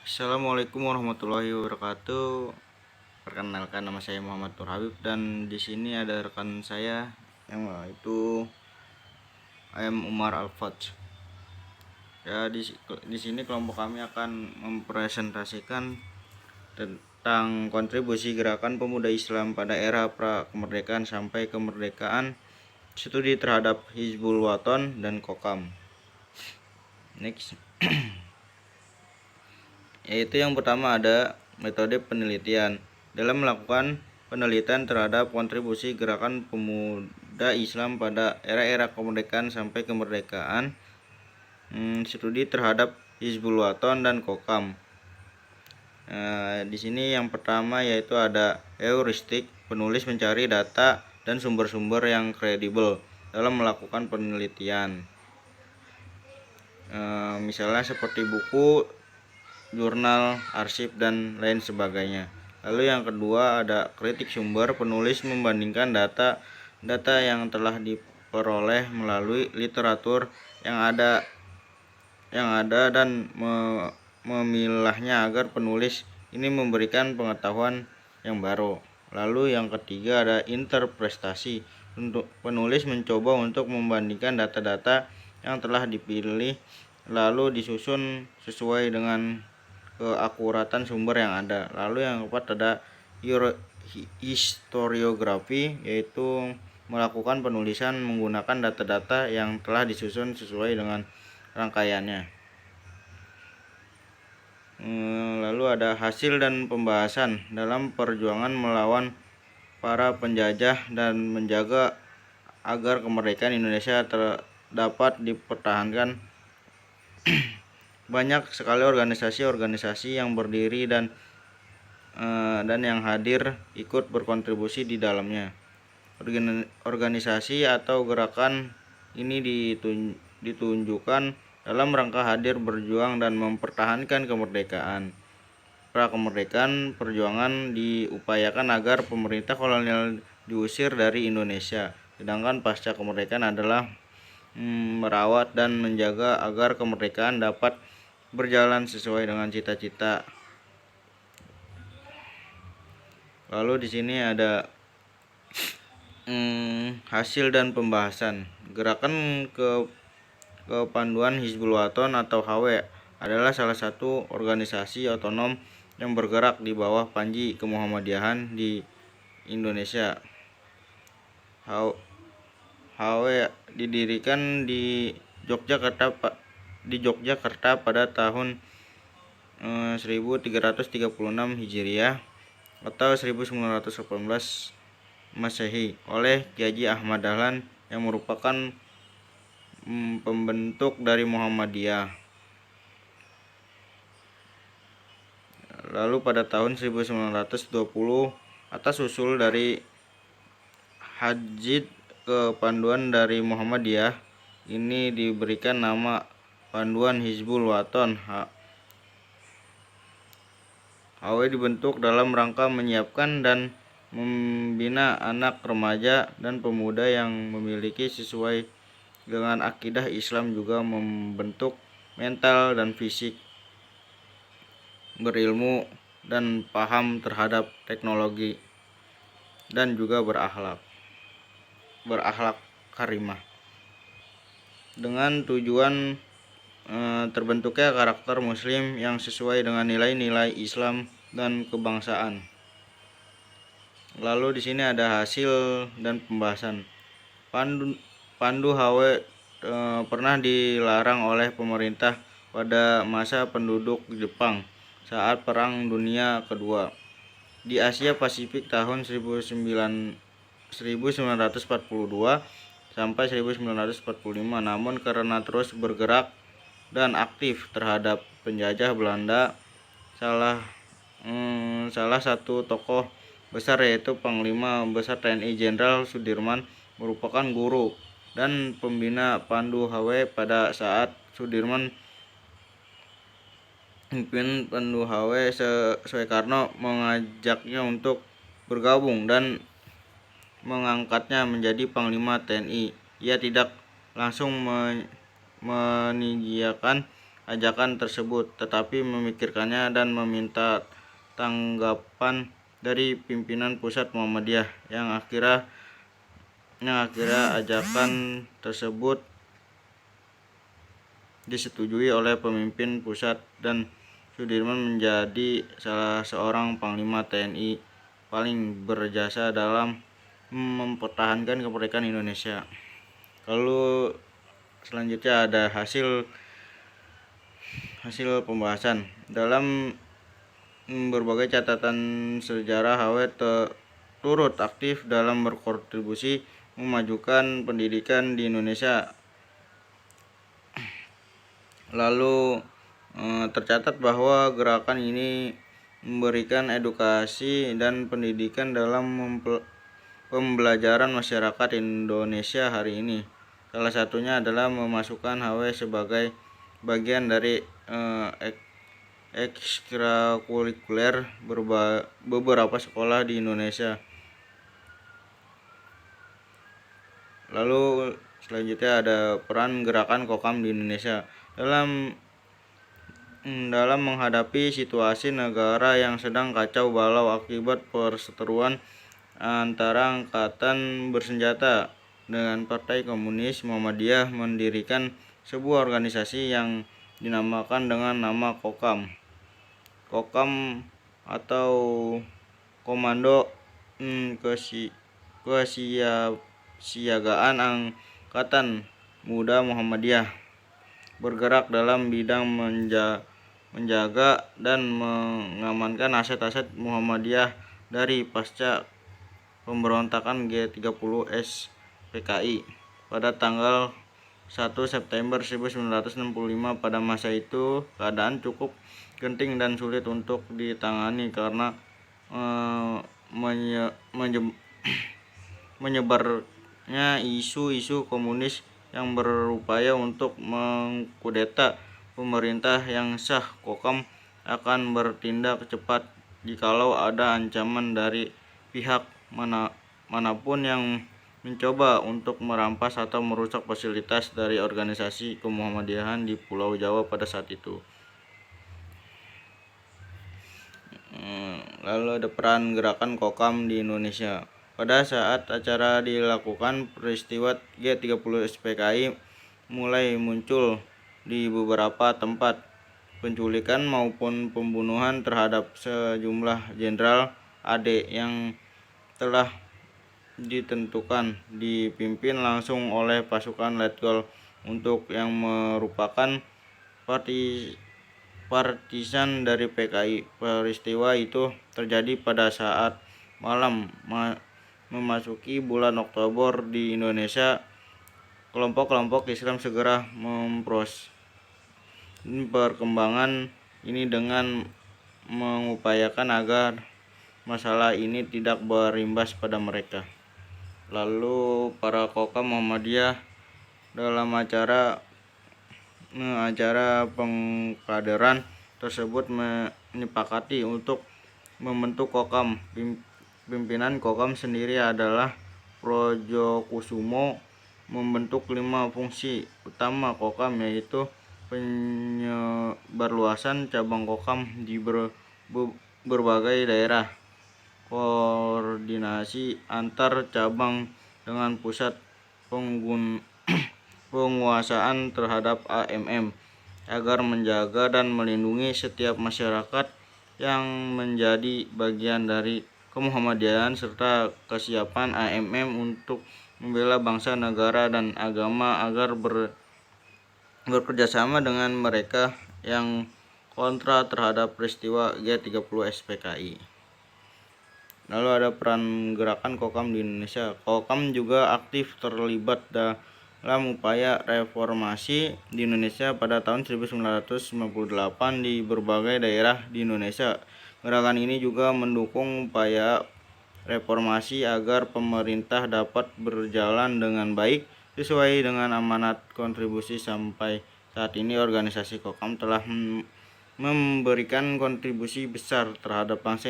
Assalamualaikum warahmatullahi wabarakatuh. Perkenalkan, nama saya Muhammad Nur Habib dan di sini ada rekan saya yang itu AM Umar Al-Fadj. Ya, di sini kelompok kami akan mempresentasikan tentang kontribusi gerakan pemuda Islam pada era pra kemerdekaan sampai kemerdekaan, studi terhadap Hizbul Wathan dan Kokam. Next. Yaitu yang pertama ada metode penelitian. Dalam melakukan penelitian terhadap kontribusi gerakan pemuda Islam pada era-era kemerdekaan sampai kemerdekaan, studi terhadap Hizbul Wathan dan Kokam. Di sini yang pertama yaitu ada heuristik. Penulis mencari data dan sumber-sumber yang kredibel dalam melakukan penelitian. Misalnya seperti buku, jurnal, arsip, dan lain sebagainya. Lalu yang kedua ada kritik sumber. Penulis membandingkan data yang telah diperoleh melalui literatur yang ada dan memilahnya agar penulis ini memberikan pengetahuan yang baru. Lalu yang ketiga ada interpretasi. Penulis mencoba untuk membandingkan data-data yang telah dipilih lalu disusun sesuai dengan keakuratan sumber yang ada. Lalu yang keempat ada historiografi, yaitu melakukan penulisan menggunakan data-data yang telah disusun sesuai dengan rangkaiannya. Lalu ada hasil dan pembahasan dalam perjuangan melawan para penjajah dan menjaga agar kemerdekaan Indonesia dapat dipertahankan. Banyak sekali organisasi-organisasi yang berdiri dan yang hadir ikut berkontribusi di dalamnya. Organisasi atau gerakan ini ditunjukkan dalam rangka hadir berjuang dan mempertahankan kemerdekaan. Prakemerdekaan perjuangan diupayakan agar pemerintah kolonial diusir dari Indonesia, sedangkan pasca kemerdekaan adalah merawat dan menjaga agar kemerdekaan dapat berjalan sesuai dengan cita-cita. Lalu di sini ada hasil dan pembahasan. Gerakan kepanduan Hizbul Wathan atau HW adalah salah satu organisasi otonom yang bergerak di bawah Panji Kemuhammadiyahan di Indonesia. HW didirikan di Yogyakarta pada tahun 1336 Hijriah atau 1918 Masehi oleh Kiai Haji Ahmad Dahlan yang merupakan pembentuk dari Muhammadiyah. Lalu pada tahun 1920 atas usul dari Hajid kepanduan dari Muhammadiyah ini diberikan nama Panduan Hizbul Wathan. HW dibentuk dalam rangka menyiapkan dan membina anak, remaja, dan pemuda yang memiliki sesuai dengan akidah Islam, juga membentuk mental dan fisik, berilmu dan paham terhadap teknologi, dan juga berakhlak karimah, dengan tujuan terbentuknya karakter muslim yang sesuai dengan nilai-nilai Islam dan kebangsaan. Lalu di sini ada hasil dan pembahasan. Pandu HW pernah dilarang oleh pemerintah pada masa penduduk Jepang saat Perang Dunia Kedua di Asia Pasifik tahun 1942 sampai 1945. Namun karena terus bergerak dan aktif terhadap penjajah Belanda, salah satu tokoh besar yaitu Panglima Besar TNI Jenderal Sudirman merupakan guru dan pembina Pandu HW pada saat Sudirman pimpin Pandu HW. Soekarno mengajaknya untuk bergabung dan mengangkatnya menjadi Panglima TNI. Ia tidak langsung meninggikan ajakan tersebut, tetapi memikirkannya dan meminta tanggapan dari pimpinan pusat Muhammadiyah yang akhirnya ajakan tersebut disetujui oleh pemimpin pusat dan Sudirman menjadi salah seorang panglima TNI paling berjasa dalam mempertahankan kemerdekaan Indonesia. Lalu selanjutnya ada hasil pembahasan. Dalam berbagai catatan sejarah, HW turut aktif dalam berkontribusi memajukan pendidikan di Indonesia. Lalu tercatat bahwa gerakan ini memberikan edukasi dan pendidikan dalam pembelajaran masyarakat Indonesia hari ini. Salah satunya adalah memasukkan HW sebagai bagian dari ekstrakurikuler beberapa sekolah di Indonesia. Lalu selanjutnya ada peran gerakan Kokam di Indonesia dalam menghadapi situasi negara yang sedang kacau balau akibat perseteruan antara angkatan bersenjata dengan Partai Komunis. Muhammadiyah mendirikan sebuah organisasi yang dinamakan dengan nama Kokam. Kokam atau Komando Kesiapsiagaan Angkatan Muda Muhammadiyah, bergerak dalam bidang menjaga dan mengamankan aset-aset Muhammadiyah dari pasca pemberontakan G30 SPKI pada tanggal 1 September 1965. Pada masa itu keadaan cukup genting dan sulit untuk ditangani karena menyebarnya isu-isu komunis yang berupaya untuk mengkudeta pemerintah yang sah. Kokam akan bertindak cepat jikalau ada ancaman dari pihak manapun yang mencoba untuk merampas atau merusak fasilitas dari organisasi kemuhammadiyahan di Pulau Jawa pada saat itu. Lalu ada peran gerakan Kokam di Indonesia. Pada saat acara dilakukan, peristiwa G30 SPKI mulai muncul di beberapa tempat. Penculikan maupun pembunuhan terhadap sejumlah jenderal AD yang telah ditentukan dipimpin langsung oleh pasukan Letkol untuk yang merupakan partisan dari PKI. Peristiwa itu terjadi pada saat malam memasuki bulan Oktober di Indonesia. Kelompok-kelompok Islam segera memproses perkembangan ini dengan mengupayakan agar masalah ini tidak berimbas pada mereka. Lalu para Kokam Muhammadiyah dalam acara pengkaderan tersebut menyepakati untuk membentuk Kokam. Pimpinan Kokam sendiri adalah Projokusumo. Membentuk 5 fungsi utama Kokam, yaitu penyebarluasan cabang Kokam di berbagai daerah, koordinasi antar cabang dengan pusat, penguasaan terhadap AMM agar menjaga dan melindungi setiap masyarakat yang menjadi bagian dari kemuhammadiyahan, serta kesiapan AMM untuk membela bangsa, negara, dan agama agar bekerjasama dengan mereka yang kontra terhadap peristiwa G30 SPKI. Lalu ada peran gerakan Kokam di Indonesia. Kokam juga aktif terlibat dalam upaya reformasi di Indonesia pada tahun 1998 di berbagai daerah di Indonesia. Gerakan ini juga mendukung upaya reformasi agar pemerintah dapat berjalan dengan baik sesuai dengan amanat kontribusi. Sampai saat ini organisasi Kokam telah memberikan kontribusi besar terhadap bangsa